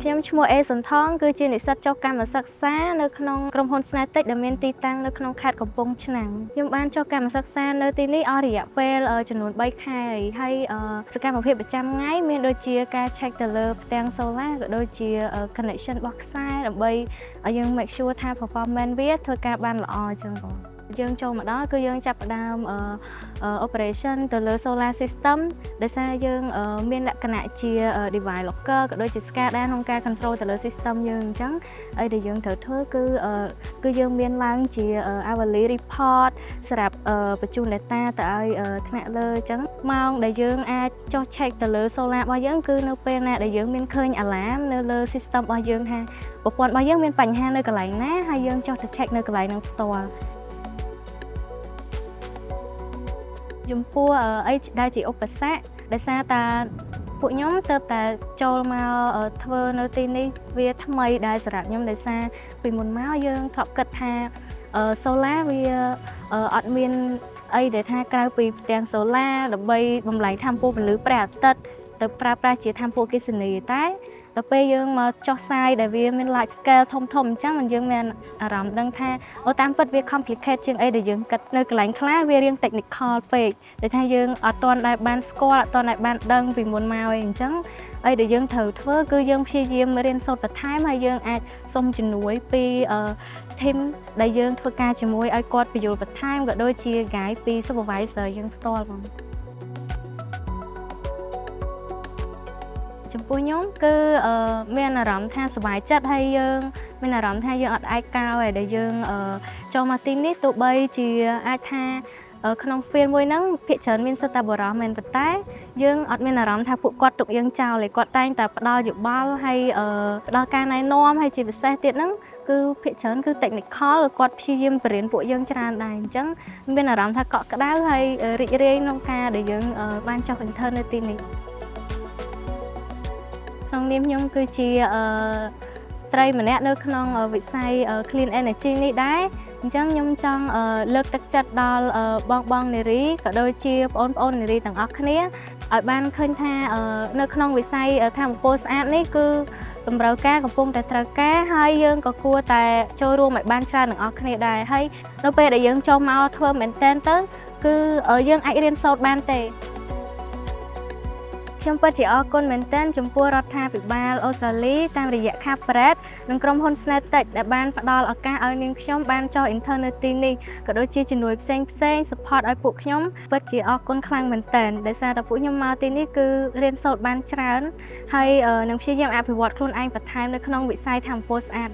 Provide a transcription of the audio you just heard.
ខ្ញុំឈ្មោះអេសុនថងគឺជានិស្សិតចុះកម្មសិក្សានៅក្នុងក្រុមហ៊ុន Snatic ដែលមានទីតាំងនៅក្នុងខេត្តកំពង់ឆ្នាំងខ្ញុំបានចុះកម្មសិក្សានៅទីនេះអស់រយៈពេលចំនួន3ខែហើយសកម្មភាពប្រចាំថ្ងៃមានដូចជាការ check ទៅលើផ្ទាំង solar ក៏ដូចជា connection របស់ខ្សែដើម្បីឲ្យយើង make sure ថា performance វាធ្វើការបានល្អអញ្ចឹងបងយើងចូលមកដល់គឺយើងចាប់ផ្ដើមoperation ទៅលើ solar system ដោយសារយើងមានលក្ខណៈជា device locker ក៏ដូចជា SCADA ក្នុងការ control ទៅលើ system យើងអញ្ចឹងហើយដែលយើងត្រូវធ្វើគឺយើងមានឡើងជា hourly report សម្រាប់បញ្ជូន data ទៅឲ្យថ្នាក់លើអញ្ចឹងម៉ោងដែលយើងអាចចុះ check ទៅលើ solar របស់យើងគឺនៅពេលណាដែលយើងមានឃើញ alarm នៅលើ system របស់យើងថាប្រព័ន្ធរបស់យើងមានបញ្ហានៅកន្លែងណាហើយយើងចុះទៅ check នៅកន្លែងហ្នឹងផ្ទាល់ចំពោះអីដែលជាឧបសគ្គដោយសារតាពួកខ្ញុំទៅតែចូលមកធ្វើនៅទីនេះវាថ្មីដែរសម្រាប់ខ្ញុំដោយសារពីមុនមកយើងធ្លាប់គិតថា solar វាអត់មានអីដែលថាក្រៅពីផ្ទាំង solar ដើម្បីបំលែងថាមពលពន្លឺព្រះអាទិត្យទៅប្រើប្រាស់ជាថាមពលអគ្គិសនីតែដល់ពេលយើងមកចុះផ្សាយដែលវាមាន large scale ធំៗអញ្ចឹងយើងមានអារម្មណ៍ដឹងថាតាមពិតវា complicate ជាងអីដែលយើងគិតនៅកន្លែងខ្លះវារៀង technical ពេកដែលថាយើងអត់ទាន់ដែលបានស្គាល់អត់ទាន់ដែលបានដឹងពីមុនមកអីអញ្ចឹងអីដែលយើងត្រូវធ្វើគឺយើងព្យាយាមរៀនសូត្របន្ថែមហើយយើងអាចសុំជំនួយពី team ដែលយើងធ្វើការជាមួយឲ្យគាត់ពន្យល់បន្ថែមក៏ដូចជា guide ពី supervisor យើងផ្ទាល់ផងចំពោះខ្ញុំគឺមានអារម្មណ៍ថាសប្បាយចិត្តហើយយើងមានអារម្មណ៍ថាយើងអត់ឯកកោហើយដែលយើងចូលមកទីនេះទោះបីជាអាចថាក្នុង field មួយហ្នឹងភាគច្រើនមានសិទ្ធិបរិសុទ្ធមែនប៉ុន្តែយើងអត់មានអារម្មណ៍ថាពួកគាត់ទុកយើងចោលទេគាត់តែងតែផ្ដល់យោបល់ហើយផ្ដល់ការណែនាំហើយជាពិសេសទៀតហ្នឹងគឺភាគច្រើនគឺ technical គាត់ព្យាយាមបរៀនពួកយើងច្រើនដែរអញ្ចឹងមានអារម្មណ៍ថាកក់ក្ដៅហើយរីករាយក្នុងការដែលយើងបានចុះ intern នៅទីនេះក្នុងនាមខ្ញុំគឺជាស្ត្រីម្នាក់នៅក្នុងវិស័យ clean energy នេះដែរអញ្ចឹងខ្ញុំចង់លើកទឹកចិត្តដល់បងនារីក៏ដូចជាបងប្អូននារីទាំងអស់គ្នាឲ្យបានឃើញថានៅក្នុងវិស័យថាមពលស្អាតនេះគឺតម្រូវការកំពុងតែត្រូវការហើយយើងក៏គួរតែចូលរួមឲ្យបានច្រើនទាំងអស់គ្នាដែរហើយនៅពេលដែលយើងចូលមកធ្វើមែនទែនទៅគឺយើងអាចរៀនសូត្របានទេខ្ញុំពិតជាអរគុណមែនទែនចំពោះរដ្ឋាភិបាលអូស្ត្រាលីតាមរយៈ Corporate និងក្រុមហ៊ុន Snatic ដែលបានផ្ដល់ឱកាសឲ្យនាងខ្ញុំបានចុះ intern នៅទីនេះក៏ដូចជាជំនួយផ្សេង support ឲ្យពួកខ្ញុំពិតជាអរគុណខ្លាំងមែនទែនដោយសារតែពួកខ្ញុំមកទីនេះគឺរៀនសូត្របានច្រើនហើយនឹងព្យាយាមអភិវឌ្ឍខ្លួនឯងបន្ថែមនៅក្នុងវិស័យថាមពលស្អាត